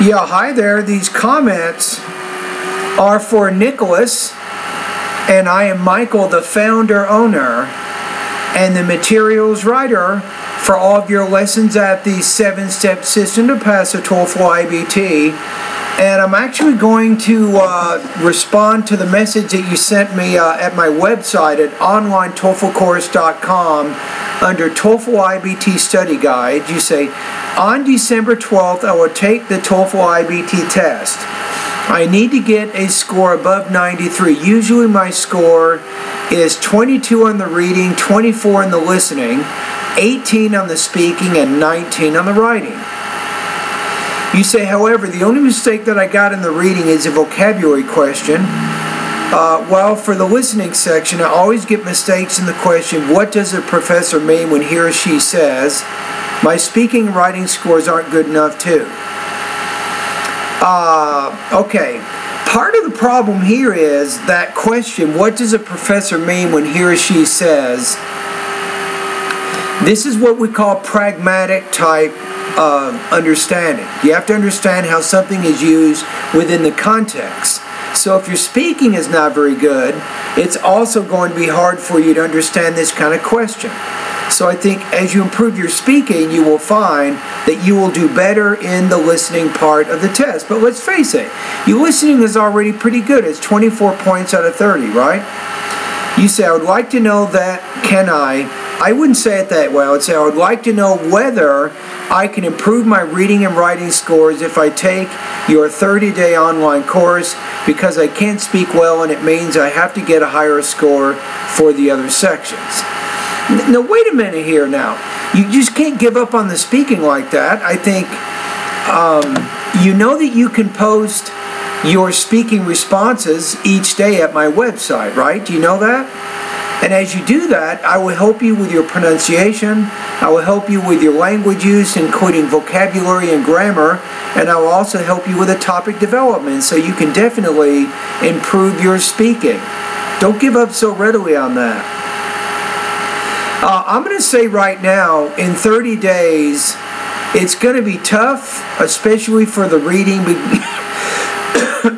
Yeah, hi there. These comments are for Nicholas, and I am Michael, the founder, owner, and the materials writer for all of your lessons at the 7-step system to pass the TOEFL IBT. And I'm actually going to respond to the message that you sent me at my website at onlinetoeflcourse.com under TOEFL IBT Study Guide. You say, on December 12th, I will take the TOEFL IBT test. I need to get a score above 93. Usually my score is 22 on the reading, 24 on the listening, 18 on the speaking, and 19 on the writing. You say, however, the only mistake that I got in the reading is a vocabulary question. Well, for the listening section, I always get mistakes in the question, what does the professor mean when he or she says? My speaking and writing scores aren't good enough too. Okay. Part of the problem here is that question, what does a professor mean when he or she says? This is what we call pragmatic type of understanding. You have to understand how something is used within the context. So if your speaking is not very good, it's also going to be hard for you to understand this kind of question. So I think as you improve your speaking, you will find that you will do better in the listening part of the test. But let's face it, your listening is already pretty good. It's 24 points out of 30, right? You say, I would like to know that, can I wouldn't say it that way. I would say, I would like to know whether I can improve my reading and writing scores if I take your 30-day online course, because I can't speak well and it means I have to get a higher score for the other sections. Now, wait a minute here now. You just can't give up on the speaking like that. I think you know that you can post your speaking responses each day at my website, right? Do you know that? And as you do that, I will help you with your pronunciation, I will help you with your language use, including vocabulary and grammar, and I will also help you with the topic development, so you can definitely improve your speaking. Don't give up so readily on that. I'm going to say right now, in 30 days, it's going to be tough, especially for the reading.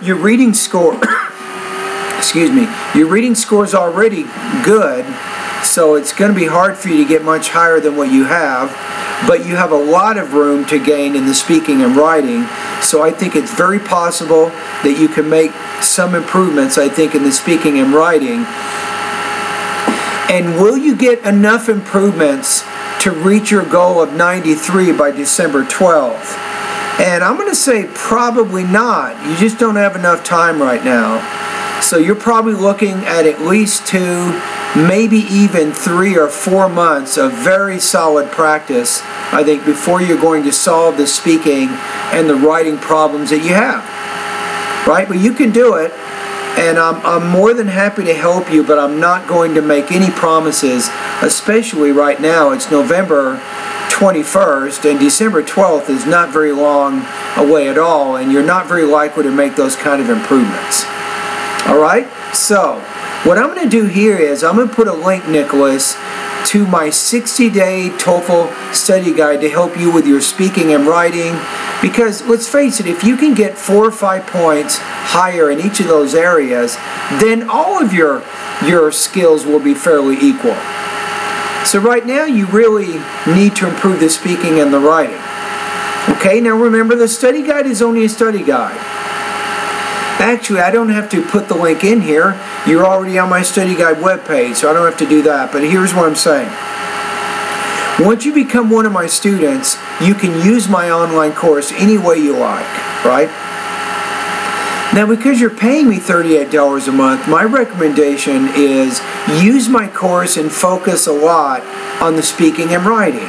Your reading score, excuse me, your reading score is already good, so it's going to be hard for you to get much higher than what you have, but you have a lot of room to gain in the speaking and writing, so I think it's very possible that you can make some improvements, I think, in the speaking and writing. And will you get enough improvements to reach your goal of 93 by December 12th? And I'm going to say probably not. You just don't have enough time right now. So you're probably looking at least 2, maybe even 3 or 4 months of very solid practice, I think, before you're going to solve the speaking and the writing problems that you have. Right? But you can do it. And I'm more than happy to help you, but I'm not going to make any promises, especially right now. It's November 21st, and December 12th is not very long away at all, and you're not very likely to make those kind of improvements. All right? So, what I'm going to do here is I'm going to put a link, Nicholas, to my 60-day TOEFL study guide to help you with your speaking and writing. Because, let's face it, if you can get 4 or 5 points higher in each of those areas, then all of your skills will be fairly equal. So right now, you really need to improve the speaking and the writing. Okay, now remember, the study guide is only a study guide. Actually, I don't have to put the link in here. You're already on my study guide webpage, so I don't have to do that. But here's what I'm saying. Once you become one of my students, you can use my online course any way you like, right? Now, because you're paying me $38 a month, my recommendation is use my course and focus a lot on the speaking and writing.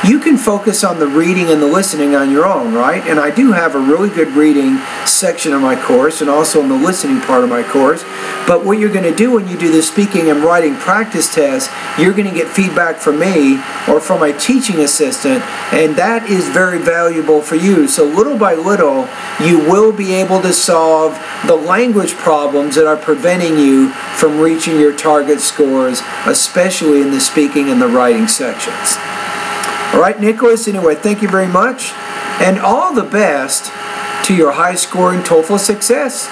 You can focus on the reading and the listening on your own, right? And I do have a really good reading section of my course and also in the listening part of my course. But what you're going to do when you do the speaking and writing practice test, you're going to get feedback from me or from my teaching assistant, and that is very valuable for you. So little by little, you will be able to solve the language problems that are preventing you from reaching your target scores, especially in the speaking and the writing sections. All right, Nicholas, anyway, thank you very much, and all the best to your high-scoring TOEFL success.